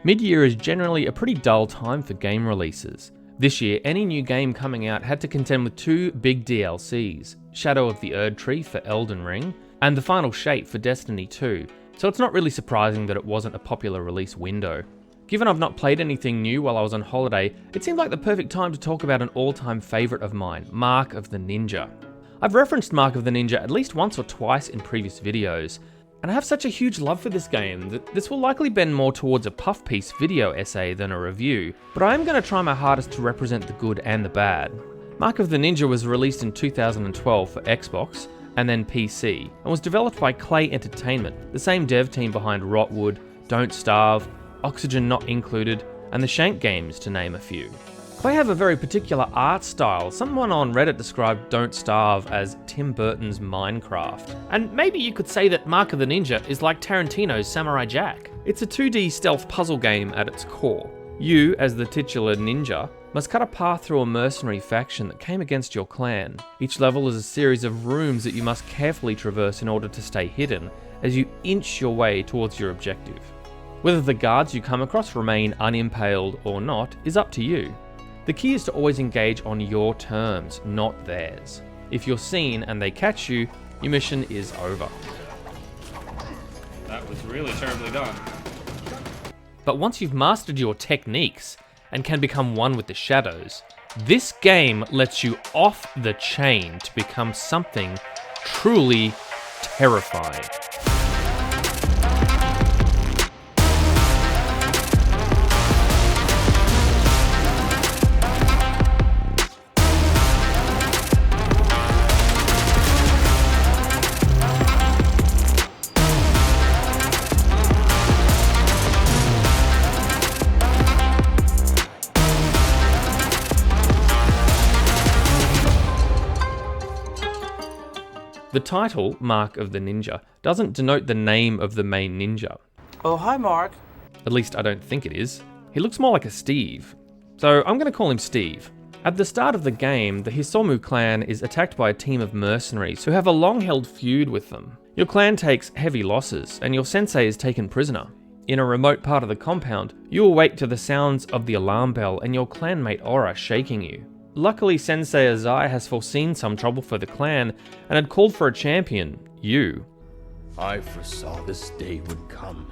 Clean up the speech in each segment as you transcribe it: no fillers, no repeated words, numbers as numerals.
Mid-year is generally a pretty dull time for game releases. This year, any new game coming out had to contend with two big DLCs, Shadow of the Erdtree for Elden Ring, and The Final Shape for Destiny 2, so it's not really surprising that it wasn't a popular release window. Given I've not played anything new while I was on holiday, it seemed like the perfect time to talk about an all-time favourite of mine, Mark of the Ninja. I've referenced Mark of the Ninja at least once or twice in previous videos, and I have such a huge love for this game that this will likely bend more towards a puff piece video essay than a review, but I am going to try my hardest to represent the good and the bad. Mark of the Ninja was released in 2012 for Xbox, and then PC, and was developed by Clay Entertainment, the same dev team behind Rotwood, Don't Starve, Oxygen Not Included, and the Shank games, to name a few. Clay have a very particular art style. Someone on Reddit described Don't Starve as Tim Burton's Minecraft. And maybe you could say that Mark of the Ninja is like Tarantino's Samurai Jack. It's a 2D stealth puzzle game at its core. You, as the titular ninja, must cut a path through a mercenary faction that came against your clan. Each level is a series of rooms that you must carefully traverse in order to stay hidden as you inch your way towards your objective. Whether the guards you come across remain unimpaled or not is up to you. The key is to always engage on your terms, not theirs. If you're seen and they catch you, your mission is over. That was really terribly done. But once you've mastered your techniques and can become one with the shadows, this game lets you off the chain to become something truly terrifying. The title, Mark of the Ninja, doesn't denote the name of the main ninja. Oh, hi, Mark. At least I don't think it is. He looks more like a Steve. So I'm going to call him Steve. At the start of the game, the Hisomu clan is attacked by a team of mercenaries who have a long-held feud with them. Your clan takes heavy losses, and your sensei is taken prisoner. In a remote part of the compound, you awake to the sounds of the alarm bell and your clanmate Aura shaking you. Luckily, Sensei Azai has foreseen some trouble for the clan and had called for a champion, you. I foresaw this day would come,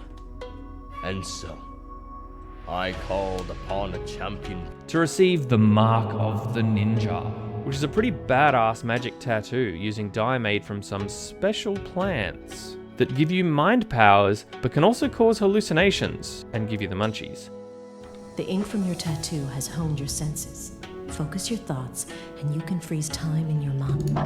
and so I called upon a champion to receive the Mark of the Ninja, which is a pretty badass magic tattoo using dye made from some special plants that give you mind powers but can also cause hallucinations and give you the munchies. The ink from your tattoo has honed your senses. Focus your thoughts, and you can freeze time in your mind.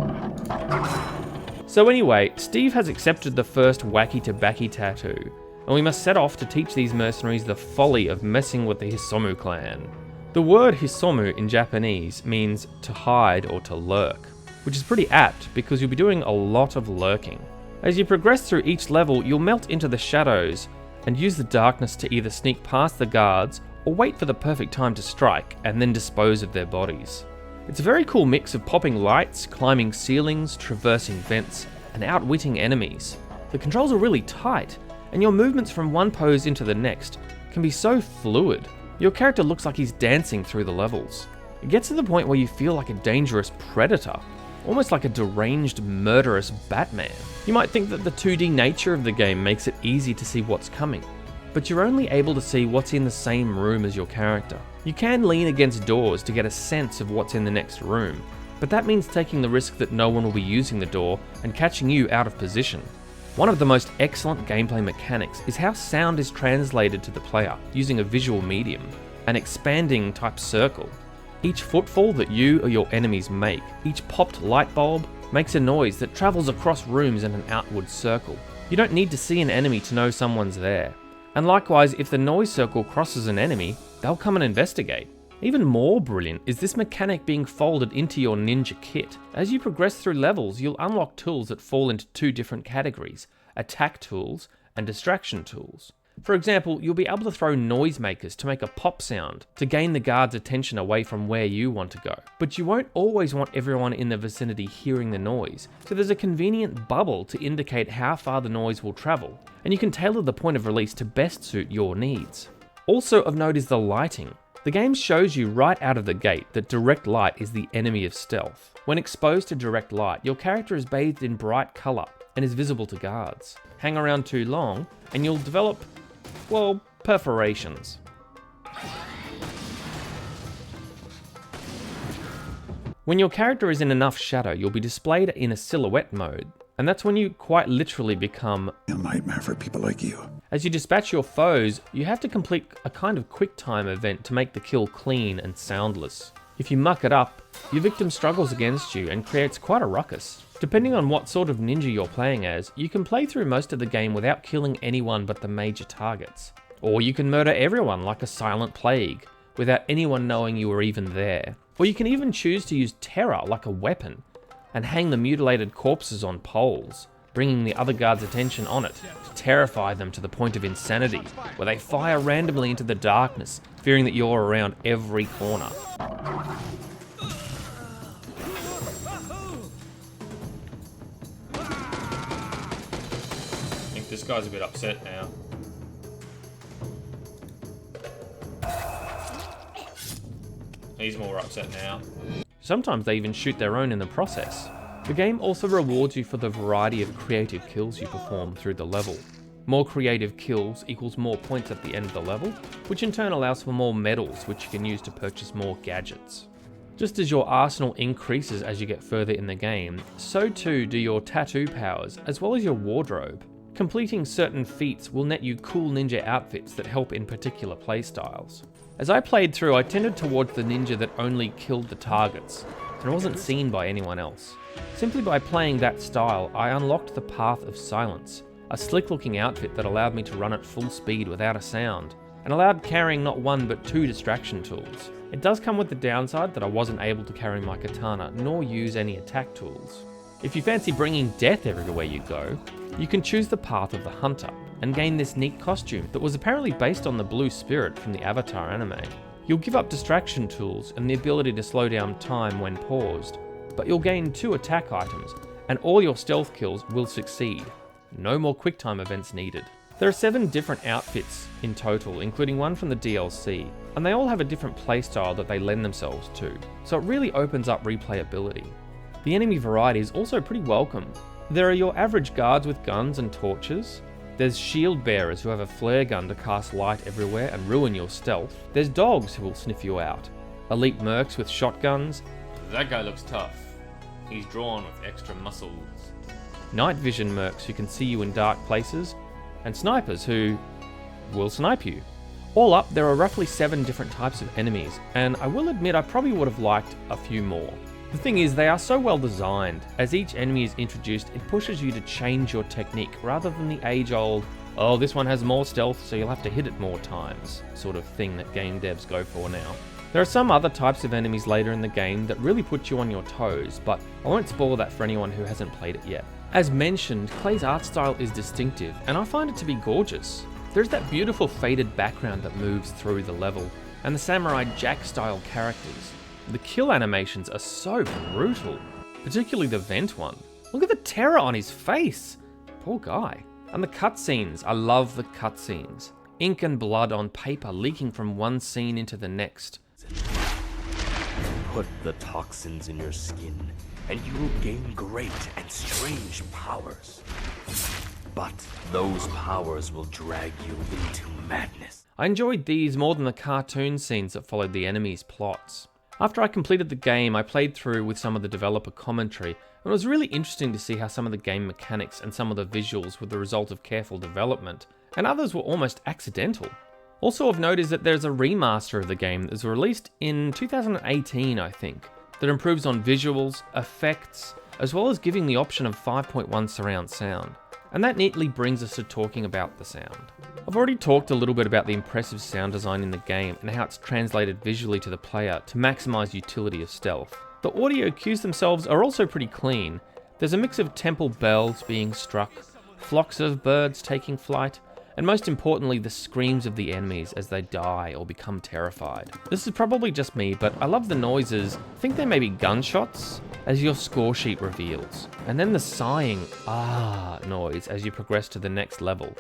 So anyway, Steve has accepted the first wacky tobacco tattoo, and we must set off to teach these mercenaries the folly of messing with the Hisomu clan. The word Hisomu in Japanese means to hide or to lurk, which is pretty apt because you'll be doing a lot of lurking. As you progress through each level, you'll melt into the shadows and use the darkness to either sneak past the guards or wait for the perfect time to strike and then dispose of their bodies. It's a very cool mix of popping lights, climbing ceilings, traversing vents, and outwitting enemies. The controls are really tight, and your movements from one pose into the next can be so fluid. Your character looks like he's dancing through the levels. It gets to the point where you feel like a dangerous predator, almost like a deranged, murderous Batman. You might think that the 2D nature of the game makes it easy to see what's coming, but you're only able to see what's in the same room as your character. You can lean against doors to get a sense of what's in the next room, but that means taking the risk that no one will be using the door and catching you out of position. One of the most excellent gameplay mechanics is how sound is translated to the player using a visual medium, an expanding type circle. Each footfall that you or your enemies make, each popped light bulb, makes a noise that travels across rooms in an outward circle. You don't need to see an enemy to know someone's there. And likewise, if the noise circle crosses an enemy, they'll come and investigate. Even more brilliant is this mechanic being folded into your ninja kit. As you progress through levels, you'll unlock tools that fall into two different categories: attack tools and distraction tools. For example, you'll be able to throw noisemakers to make a pop sound to gain the guard's attention away from where you want to go. But you won't always want everyone in the vicinity hearing the noise, so there's a convenient bubble to indicate how far the noise will travel, and you can tailor the point of release to best suit your needs. Also of note is the lighting. The game shows you right out of the gate that direct light is the enemy of stealth. When exposed to direct light, your character is bathed in bright colour and is visible to guards. Hang around too long and you'll develop, well, perforations. When your character is in enough shadow, you'll be displayed in a silhouette mode, and that's when you quite literally become a nightmare for people like you. As you dispatch your foes, you have to complete a kind of quick time event to make the kill clean and soundless. If you muck it up, your victim struggles against you and creates quite a ruckus. Depending on what sort of ninja you're playing as, you can play through most of the game without killing anyone but the major targets. Or you can murder everyone like a silent plague, without anyone knowing you were even there. Or you can even choose to use terror like a weapon, and hang the mutilated corpses on poles, bringing the other guards' attention on it, to terrify them to the point of insanity, where they fire randomly into the darkness, fearing that you're around every corner. I think this guy's a bit upset now. He's more upset now. Sometimes they even shoot their own in the process. The game also rewards you for the variety of creative kills you perform through the level. More creative kills equals more points at the end of the level, which in turn allows for more medals, which you can use to purchase more gadgets. Just as your arsenal increases as you get further in the game, so too do your tattoo powers, as well as your wardrobe. Completing certain feats will net you cool ninja outfits that help in particular playstyles. As I played through, I tended towards the ninja that only killed the targets, and wasn't seen by anyone else. Simply by playing that style, I unlocked the Path of Silence, a slick-looking outfit that allowed me to run at full speed without a sound, and allowed carrying not one but two distraction tools. It does come with the downside that I wasn't able to carry my katana nor use any attack tools. If you fancy bringing death everywhere you go, you can choose the Path of the Hunter, and gain this neat costume that was apparently based on the Blue Spirit from the Avatar anime. You'll give up distraction tools and the ability to slow down time when paused, but you'll gain 2 attack items, and all your stealth kills will succeed. No more quick time events needed. There are 7 different outfits in total, including one from the DLC, and they all have a different playstyle that they lend themselves to, so it really opens up replayability. The enemy variety is also pretty welcome. There are your average guards with guns and torches. There's shield bearers who have a flare gun to cast light everywhere and ruin your stealth. There's dogs who will sniff you out. Elite mercs with shotguns. That guy looks tough. He's drawn with extra muscles. Night vision mercs who can see you in dark places. And snipers who will snipe you. All up, there are roughly 7 different types of enemies, and I will admit I probably would have liked a few more. The thing is, they are so well designed. As each enemy is introduced, it pushes you to change your technique rather than the age-old, oh, this one has more stealth, so you'll have to hit it more times, sort of thing that game devs go for now. There are some other types of enemies later in the game that really put you on your toes, but I won't spoil that for anyone who hasn't played it yet. As mentioned, Clay's art style is distinctive, and I find it to be gorgeous. There's that beautiful faded background that moves through the level, and the Samurai Jack style characters. The kill animations are so brutal, particularly the vent one. Look at the terror on his face. Poor guy. And the cutscenes, I love the cutscenes. Ink and blood on paper leaking from one scene into the next. Put the toxins in your skin, and you will gain great and strange powers. But those powers will drag you into madness. I enjoyed these more than the cartoon scenes that followed the enemies' plots. After I completed the game, I played through with some of the developer commentary, and it was really interesting to see how some of the game mechanics and some of the visuals were the result of careful development, and others were almost accidental. Also of note is that there's a remaster of the game that was released in 2018, I think, that improves on visuals, effects, as well as giving the option of 5.1 surround sound. And that neatly brings us to talking about the sound. I've already talked a little bit about the impressive sound design in the game and how it's translated visually to the player to maximise utility of stealth. The audio cues themselves are also pretty clean. There's a mix of temple bells being struck, flocks of birds taking flight, and most importantly the screams of the enemies as they die or become terrified. This is probably just me, but I love the noises. I think they may be gunshots, as your score sheet reveals, and then the sighing ah noise as you progress to the next level.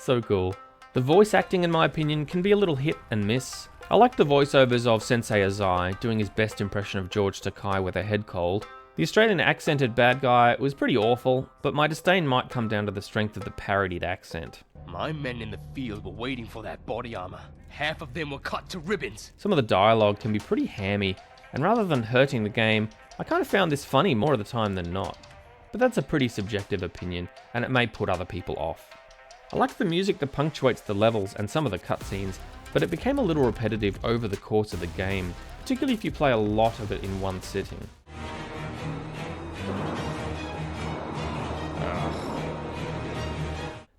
So cool. The voice acting, in my opinion, can be a little hit and miss. I like the voiceovers of Sensei Azai doing his best impression of George Takei with a head cold. The Australian accented bad guy was pretty awful, but my disdain might come down to the strength of the parodied accent. My men in the field were waiting for that body armor. Half of them were cut to ribbons. Some of the dialogue can be pretty hammy, and rather than hurting the game, I kind of found this funny more of the time than not. But that's a pretty subjective opinion, and it may put other people off. I like the music that punctuates the levels and some of the cutscenes, but it became a little repetitive over the course of the game, particularly if you play a lot of it in one sitting.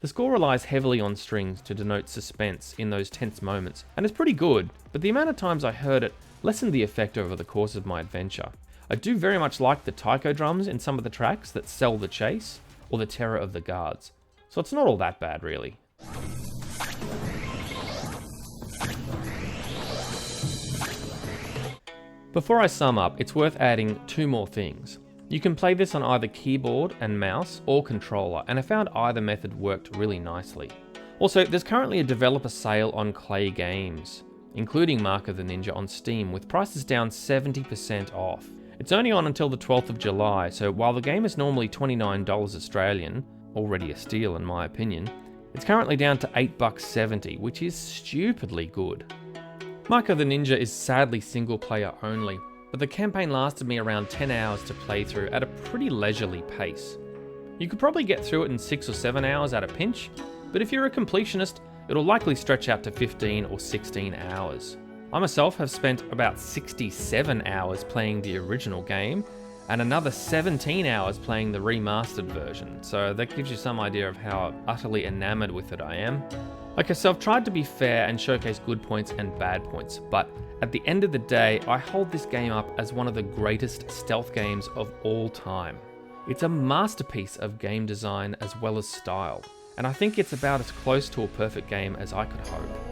The score relies heavily on strings to denote suspense in those tense moments, and it's pretty good, but the amount of times I heard it lessened the effect over the course of my adventure. I do very much like the taiko drums in some of the tracks that sell the chase, or the terror of the guards, so it's not all that bad really. Before I sum up, it's worth adding two more things. You can play this on either keyboard and mouse or controller, and I found either method worked really nicely. Also, there's currently a developer sale on Clay Games, including Mark of the Ninja on Steam, with prices down 70% off. It's only on until the 12th of July, so while the game is normally $29 Australian, already a steal in my opinion, it's currently down to $8.70, which is stupidly good. Mark of the Ninja is sadly single player only, but the campaign lasted me around 10 hours to play through at a pretty leisurely pace. You could probably get through it in 6 or 7 hours at a pinch, but if you're a completionist, it'll likely stretch out to 15 or 16 hours. I myself have spent about 67 hours playing the original game, and another 17 hours playing the remastered version, so that gives you some idea of how utterly enamored with it I am. Like I said, I've tried to be fair and showcase good points and bad points, but at the end of the day, I hold this game up as one of the greatest stealth games of all time. It's a masterpiece of game design as well as style, and I think it's about as close to a perfect game as I could hope.